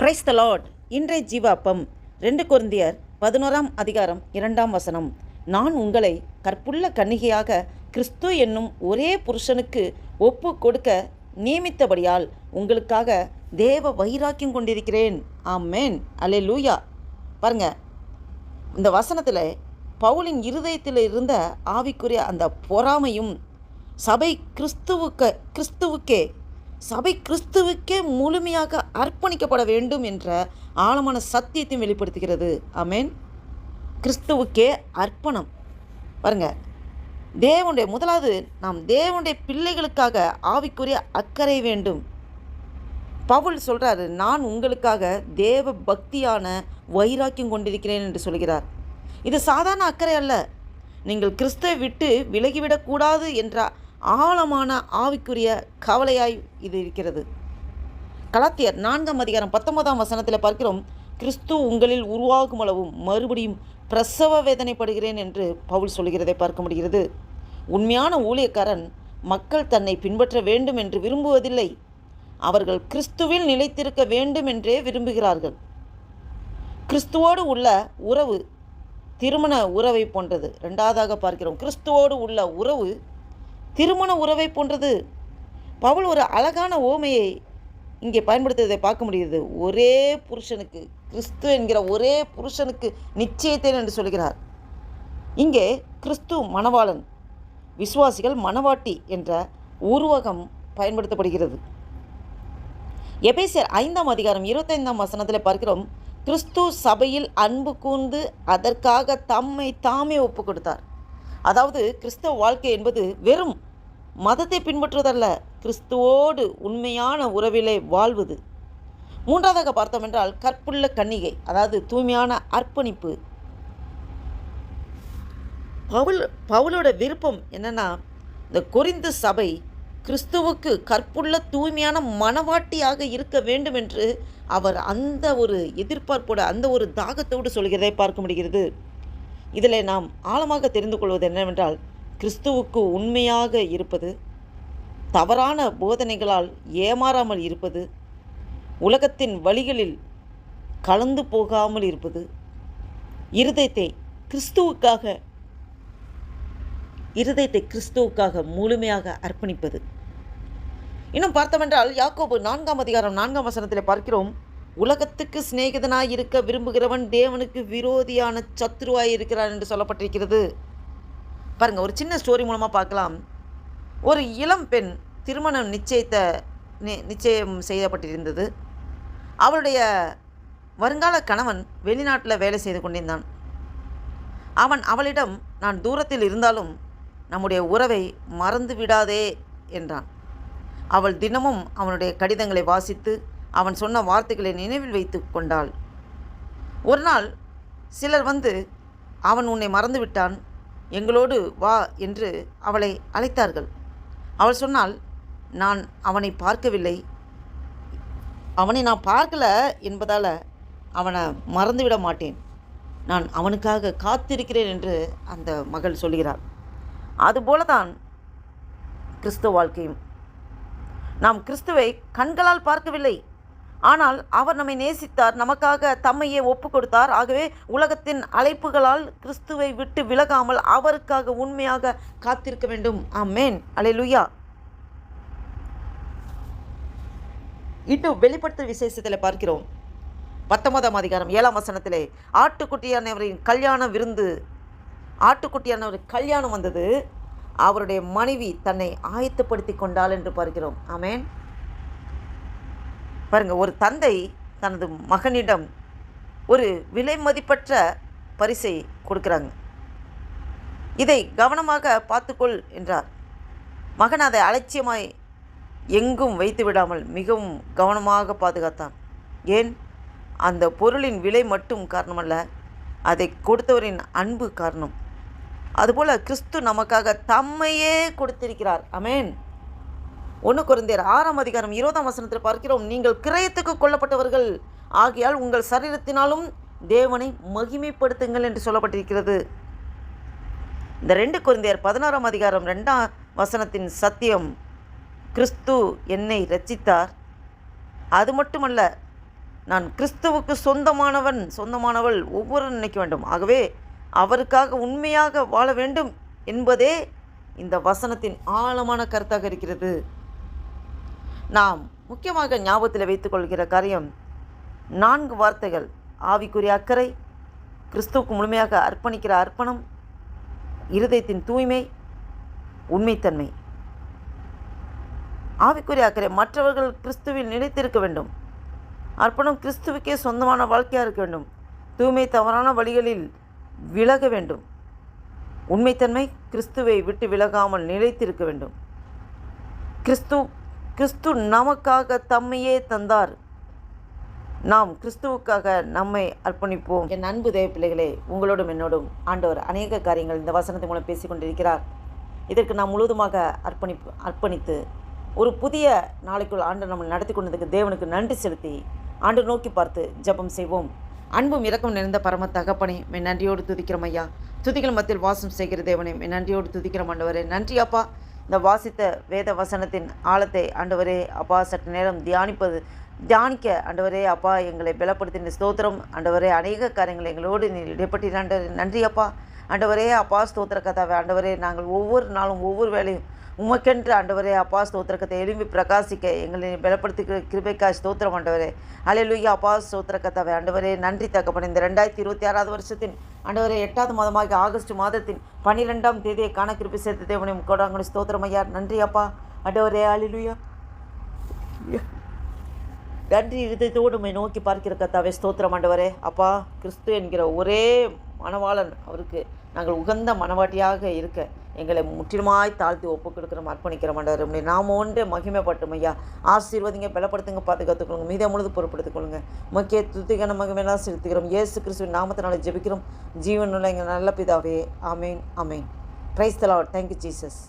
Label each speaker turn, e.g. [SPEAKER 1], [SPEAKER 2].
[SPEAKER 1] Praise the Lord. இன்றைய ஜீவாப்பம் 2 கொரிந்தியர் 11ஆம் அதிகாரம் 2ஆம் வசனம். நான் உங்களை கற்புள்ள கன்னிகையாக கிறிஸ்து என்னும் ஒரே புருஷனுக்கு ஒப்பு கொடுக்க நியமித்தபடியால் உங்களுக்காக தேவ வைராக்கியம் கொண்டிருக்கிறேன். ஆமேன், அல்லேலூயா. பாருங்க, இந்த வசனத்தில் பவுலின் இருதயத்தில் இருந்த ஆவிக்குரிய அந்த பொறாமையும் சபை கிறிஸ்துவுக்கே முழுமையாக அர்ப்பணிக்கப்பட வேண்டும் என்ற ஆழமான சத்தியத்தையும் வெளிப்படுத்துகிறது. ஆமேன். கிறிஸ்துவுக்கே அர்ப்பணம். பாருங்க, முதலாவது நாம் தேவனுடைய பிள்ளைகளுக்காக ஆவிக்குரிய அக்கறை வேண்டும். பவுல் சொல்கிறாரு, நான் உங்களுக்காக தேவ பக்தியான வைராக்கியம் கொண்டிருக்கிறேன் என்று சொல்கிறார். இது சாதாரண அக்கறை அல்ல. நீங்கள் கிறிஸ்துவை விட்டு விலகிவிடக்கூடாது என்ற ஆழமான ஆவிக்குரிய கவலையாய் இது இருக்கிறது. கலாத்தியர் 4ஆம் அதிகாரம் 19ஆம் வசனத்தில் பார்க்கிறோம், கிறிஸ்து உங்களில் உருவாகும் அளவும் மறுபடியும் பிரசவ வேதனைப்படுகிறேன் என்று பவுல் சொல்கிறதை பார்க்க முடிகிறது. உண்மையான ஊழியக்காரன் மக்கள் தன்னை பின்பற்ற வேண்டும் என்று விரும்புவதில்லை. அவர்கள் கிறிஸ்துவில் நிலைத்திருக்க வேண்டும் என்றே விரும்புகிறார்கள். கிறிஸ்துவோடு உள்ள உறவு திருமண உறவை போன்றது. ரெண்டாவதாக பார்க்கிறோம், கிறிஸ்துவோடு உள்ள உறவு திருமண உறவை போன்றது. பவுல் ஒரு அழகான ஓமையை இங்கே பயன்படுத்துவதை பார்க்க முடியுது. ஒரே புருஷனுக்கு, கிறிஸ்து என்கிற ஒரே புருஷனுக்கு நிச்சயத்தேன் என்று சொல்கிறார். இங்கே கிறிஸ்து மணவாளன், விசுவாசிகள் மணவாட்டி என்ற உருவகம் பயன்படுத்தப்படுகிறது. எபேசியர் 5ஆம் அதிகாரம் 25ஆம் வசனத்தில் பார்க்கிறோம், கிறிஸ்து சபையில் அன்பு கூர்ந்து அதற்காக தம்மை தாமே ஒப்பு கொடுத்தார். அதாவது கிறிஸ்தவ வாழ்க்கை என்பது வெறும் மதத்தை பின்பற்றுவதல்ல, கிறிஸ்துவோடு உண்மையான உறவிலே வாழ்வது. மூன்றாவதாக பார்த்தோம் என்றால் கற்புள்ள கன்னிகை, அதாவது தூய்மையான அர்ப்பணிப்பு. பவுலோட விருப்பம் என்னன்னா, இந்த கொரிந்து சபை கிறிஸ்துவுக்கு கற்புள்ள தூய்மையான மணவாட்டியாக இருக்க வேண்டும் என்று அவர் அந்த ஒரு எதிர்பார்ப்போடு, அந்த ஒரு தாகத்தோடு சொல்கிறதை பார்க்க முடிகிறது. இதில் நாம் ஆழமாக தெரிந்து கொள்வது என்னவென்றால், கிறிஸ்துவுக்கு உண்மையாக இருப்பது, தவறான போதனைகளால் ஏமாறாமல் இருப்பது, உலகத்தின் வழிகளில் கலந்து போகாமல் இருப்பது, இருதயத்தை கிறிஸ்துவுக்காக முழுமையாக அர்ப்பணிப்பது. இன்னும் பார்த்தவென்றால் யாக்கோபு 4ஆம் அதிகாரம் 4ஆம் வசனத்தில் பார்க்கிறோம், உலகத்துக்கு சிநேகிதனாய் இருக்க விரும்புகிறவன் தேவனுக்கு விரோதியான சத்துருவாய் இருக்கிறான் என்று சொல்லப்பட்டிருக்கிறது. பாருங்கள், ஒரு சின்ன ஸ்டோரி மூலமாக பார்க்கலாம். ஒரு இளம் பெண் திருமணம் நிச்சயம் செய்யப்பட்டிருந்தது. அவளுடைய வருங்கால கணவன் வெளிநாட்டில் வேலை செய்து கொண்டிருந்தான். அவளிடம், நான் தூரத்தில் இருந்தாலும் நம்முடைய உறவை மறந்து விடாதே என்றான். அவள் தினமும் அவனுடைய கடிதங்களை வாசித்து அவன் சொன்ன வார்த்தைகளை நினைவில் வைத்து கொண்டாள். ஒரு நாள் சிலர் வந்து, அவன் உன்னை மறந்து விட்டான், எங்களோடு வா என்று அவளை அழைத்தார்கள். அவள் சொன்னால், நான் அவனை பார்க்கவில்லை, அவனை நான் பார்க்கல என்பதால் அவனை மறந்துவிட மாட்டேன், நான் அவனுக்காக காத்திருக்கிறேன் என்று அந்த மகள் சொல்கிறாள். அதுபோல தான் கிறிஸ்துவ வாழ்க்கையும். நாம் கிறிஸ்துவை கண்களால் பார்க்கவில்லை, ஆனால் அவர் நம்மை நேசித்தார், நமக்காக தம்மையே ஒப்பு கொடுத்தார். ஆகவே உலகத்தின் அழைப்புகளால் கிறிஸ்துவை விட்டு விலகாமல் அவருக்காக உண்மையாக காத்திருக்க வேண்டும். ஆமேன், அல்லேலூயா. இன்னும் வெளிப்படுத்தல் விசேஷத்தில் பார்க்கிறோம், 19ஆம் அதிகாரம் 7ஆம் வசனத்திலே ஆட்டுக்குட்டியானவரின் கல்யாண விருந்து, ஆட்டுக்குட்டியானவரின் கல்யாணம் வந்தது. அவருடைய மனைவி தன்னை ஆயத்தப்படுத்தி கொண்டாள் என்று பார்க்கிறோம். ஆமேன். பாருங்கள், ஒரு தந்தை தனது மகனிடம் ஒரு விலை மதிப்பற்ற பரிசை கொடுக்குறாங்க. இதை கவனமாக பார்த்துக்கொள் என்றார். மகன் அதை அலட்சியமாய் எங்கும் வைத்து விடாமல் மிகவும் கவனமாக பாதுகாத்தான். ஏன்? அந்த பொருளின் விலை மட்டும் காரணமல்ல, அதை கொடுத்தவரின் அன்பு காரணம். அதுபோல் கிறிஸ்து நமக்காக தம்மையே கொடுத்திருக்கிறார். ஆமேன். 1 கொரிந்தியர் 6ஆம் அதிகாரம் 20ஆம் வசனத்தில் பார்க்கிறோம், நீங்கள் கிரயத்துக்கு கொல்லப்பட்டவர்கள் ஆகையால் உங்கள் சரீரத்தினாலும் தேவனை மகிமைப்படுத்துங்கள் என்று சொல்லப்பட்டிருக்கிறது. இந்த 2 கொரிந்தியர் 16ஆம் அதிகாரம் 2ஆம் வசனத்தின் சத்தியம், கிறிஸ்து என்னை இரட்சித்தார், அது மட்டுமல்ல நான் கிறிஸ்துவுக்கு சொந்தமானவள் ஒவ்வொரு நினைக்க வேண்டும். ஆகவே அவருக்காக உண்மையாக வாழ வேண்டும் என்பதே இந்த வசனத்தின் ஆழமான கருத்தாக இருக்கிறது. நாம் முக்கியமாக ஞாபகத்தில் வைத்துக்கொள்கிற காரியம் 4 வார்த்தைகள்: ஆவிக்குரிய அக்கறை, கிறிஸ்துவுக்கு முழுமையாக அர்ப்பணிக்கிற அர்ப்பணம், இருதயத்தின் தூய்மை, உண்மைத்தன்மை. ஆவிக்குரிய அக்கறை, மற்றவர்கள் கிறிஸ்துவில் நிலைத்திருக்க வேண்டும். அர்ப்பணம், கிறிஸ்துவுக்கே சொந்தமான வாழ்க்கையாக இருக்க வேண்டும். தூய்மை, தவறான வழிகளில் விலக வேண்டும். உண்மைத்தன்மை, கிறிஸ்துவை விட்டு விலகாமல் நிலைத்திருக்க வேண்டும். கிறிஸ்து நமக்காக தம்மையே தந்தார். நாம் கிறிஸ்துவுக்காக நம்மை அர்ப்பணிப்போம். என் அன்பு தேவ பிள்ளைகளே, உங்களோடும் என்னோடும் ஆண்டவர் அநேக காரியங்கள் இந்த வசனத்தின் மூலம் பேசி கொண்டிருக்கிறார். இதற்கு நாம் முழுவதுமாக அர்ப்பணித்து ஒரு புதிய நாளைக்குள் ஆண்டு நம்ம நடத்தி கொண்டதுக்கு தேவனுக்கு நன்றி செலுத்தி ஆண்டு நோக்கி பார்த்து ஜெபம் செய்வோம். அன்பும் இரக்கம் நிறைந்த பரம தகப்பனே, மென் நன்றியோடு துதிக்கிறோம் ஐயா. துதிகள் மத்தியில் வாசம் செய்கிற தேவனே, மென் நன்றியோடு துதிக்கிறோம் ஆண்டவரே. நன்றி அப்பா, இந்த வாசித்த வேத வசனத்தின் ஆழத்தை ஆண்டவரே அப்பா சற்று நேரம் தியானிக்க ஆண்டவரே அப்பா எங்களை பலப்படுத்தின ஸ்தோத்திரம் ஆண்டவரே. அநேக காரியங்கள் எங்களோடு நீ இடைப்பட்ட நன்றி அப்பா. ஆண்டவரே அப்பா ஸ்தோத்திர கதாவே ஆண்டவரே, நாங்கள் ஒவ்வொரு நாளும் ஒவ்வொரு வேலையும் உமக்கென்று ஆண்டவரே அப்பா ஸ்தோத்திரக்கத்தை எழும்பி பிரகாசிக்க எங்களை பலப்படுத்துகிற கிருபைக்காய் ஸ்தோத்திரம் ஆண்டவரே. அல்லேலூயா அப்பா ஸ்தோத்திர கதாவே ஆண்டவரே. நன்றி தகப்பனே. இந்த 2026 வருஷத்தின் ஆண்டவரே 8வது மாதமாக ஆகஸ்ட் மாதத்தின் 12ஆம் தேதியை காண கிருபை சேர்த்து தேவனை முக்கோடாங்கடி ஸ்தோத்திரம் ஐயா. நன்றி அப்பா ஆண்டவரே. அல்லேலூயா. நன்றி இதயத்தோடு உம்மை நோக்கி பார்க்கிற கத்தாவே ஸ்தோத்திரம் ஆண்டவரே. அப்பா கிறிஸ்து என்கிற ஒரே மணவாளன், அவருக்கு நாங்கள் உகந்த மனவாட்டியாக இருக்க எங்களை முற்றிலுமாய் தாழ்த்தி ஒப்பு கொடுக்குறோம், அர்ப்பணிக்கிறோம் ஆண்டவரே. நாம் ஒன்றே மகிமைப்பட்டும் ஐயா. ஆசீர்வதிங்க, பலப்படுத்துங்க, பாதுகாத்துக்கொள்ளுங்க, மீதம் முழுது பொறுப்படுத்திக் கொள்ளுங்க. முக்கிய துதிகன மகிமையெல்லாம் செலுத்துகிறோம். இயேசு கிறிஸ்துவின் நாமத்தினால ஜெபிக்கிறோம் ஜீவனுள்ள எங்கள் நல்ல பிதாவே. Amen, amen. Praise the lord. Thank you Jesus.